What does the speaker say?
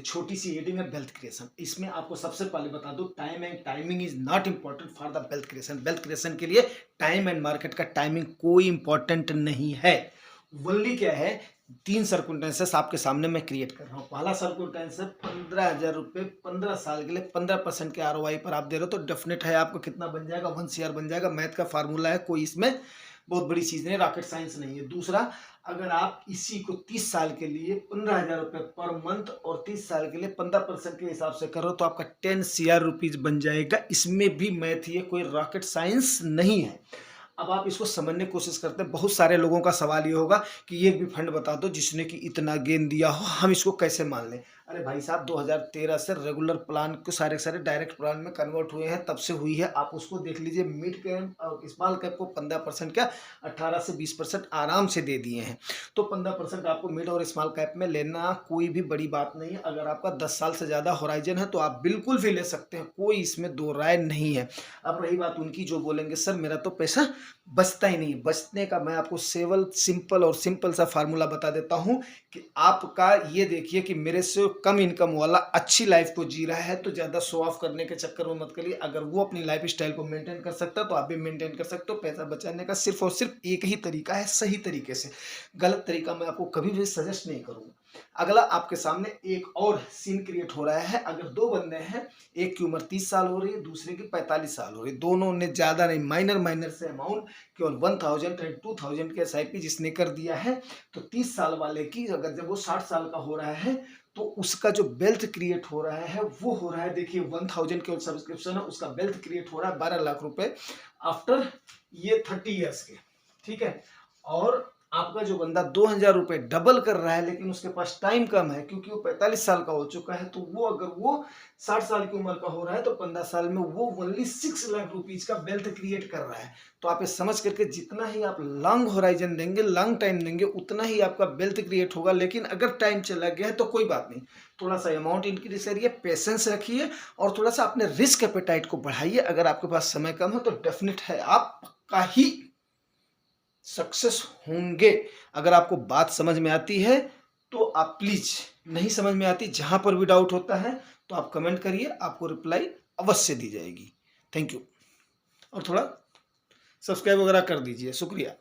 छोटी सी हेडिंग है wealth creation. इसमें आपको सबसे पहले बता दूं, time and timing is not important for the wealth creation. Wealth creation के लिए टाइम एंड मार्केट का टाइमिंग कोई इंपॉर्टेंट नहीं है। वनली क्या है, 3 सर्कमस्टेंसेस आपके सामने मैं क्रिएट कर रहा हूँ। पहला सर्कमस्टेंस है 15,000 रुपये 15 साल के लिए 15% के ROI पर आप दे रहे हो, तो डेफिनेट है आपको कितना बन जाएगा, 1 CR बन जाएगा। मैथ का फार्मूला है, कोई इसमें बहुत बड़ी चीज नहीं, रॉकेट साइंस नहीं है। दूसरा, अगर आप इसी को 30 साल के लिए 15,000 रुपये पर मंथ और 30 साल के लिए 15% के हिसाब से करो तो आपका 10 CR रुपीज बन जाएगा। इसमें भी मैथ ही है, कोई रॉकेट साइंस नहीं है। अब आप इसको समझने की कोशिश करते हैं। बहुत सारे लोगों का सवाल ये होगा कि ये भी फंड बता दो जिसने कि इतना गेन दिया हो, हम इसको कैसे मान लें। अरे भाई साहब, 2013 से रेगुलर प्लान को सारे सारे डायरेक्ट प्लान में कन्वर्ट हुए हैं, तब से हुई है। आप उसको देख लीजिए, मिड कैप और स्मॉल कैप को 15% क्या 18 से 20% आराम से दे दिए हैं। तो 15% आपको मिड और स्मॉल कैप में लेना कोई भी बड़ी बात नहीं है। अगर आपका 10 साल से ज़्यादा होराइजन है तो आप बिल्कुल भी ले सकते हैं, कोई इसमें दो राय नहीं है। अब रही बात उनकी जो बोलेंगे सर मेरा तो पैसा बचता ही नहीं। बचने का मैं आपको सिंपल और सिंपल सा फार्मूला बता देता हूं कि आपका ये देखिए कि मेरे से कम इनकम वाला अच्छी लाइफ को जी रहा है, तो ज़्यादा शो ऑफ करने के चक्कर में मत करिए। अगर वो अपनी लाइफ स्टाइल को मेंटेन कर सकता है तो आप भी मेंटेन कर सकते हो। पैसा बचाने का सिर्फ और सिर्फ एक ही तरीका है, सही तरीके से। गलत तरीका मैं आपको कभी भी सजेस्ट नहीं करूँगा। अगला आपके सामने एक और सीन क्रिएट हो रहा है। अगर दो बंदे हैं, एक की उम्र 30 साल हो रही है, दूसरे की 45 साल हो रही है, दोनों ने ज़्यादा नहीं, माइनर से अमाउंट केवल 1000 एंड 2000 के SIP जिसने कर दिया है, तो 30 साल वाले की अगर जब वो 60 साल का हो रहा है तो उसका जो वेल्थ क्रिएट हो रहा है वो हो रहा है, देखिए 1000 के सब्सक्रिप्शन है, उसका वेल्थ क्रिएट हो रहा है 12 लाख रुपए आफ्टर ये 30 ईयर्स के। ठीक है, और आपका जो बंदा 2000 रुपये डबल कर रहा है लेकिन उसके पास टाइम कम है क्योंकि वो 45 साल का हो चुका है, तो वो अगर वो 60 साल की उम्र का हो रहा है तो 15 साल में वो ओनली 6 लाख रुपीज का वेल्थ क्रिएट कर रहा है। तो आप ये समझ करके जितना ही आप लॉन्ग होराइजन देंगे, लॉन्ग टाइम देंगे, उतना ही आपका वेल्थ क्रिएट होगा। लेकिन अगर टाइम चला गया है तो कोई बात नहीं, थोड़ा सा अमाउंट इंक्रीज करिए, पेशेंस रखिए और थोड़ा सा अपने रिस्क एपेटाइट को बढ़ाइए। अगर आपके पास समय कम है तो डेफिनेट है आप पक्का ही सक्सेस होंगे। अगर आपको बात समझ में आती है तो आप प्लीज, नहीं समझ में आती, जहां पर भी डाउट होता है तो आप कमेंट करिए, आपको रिप्लाई अवश्य दी जाएगी। Thank you. और थोड़ा सब्सक्राइब वगैरह कर दीजिए, शुक्रिया।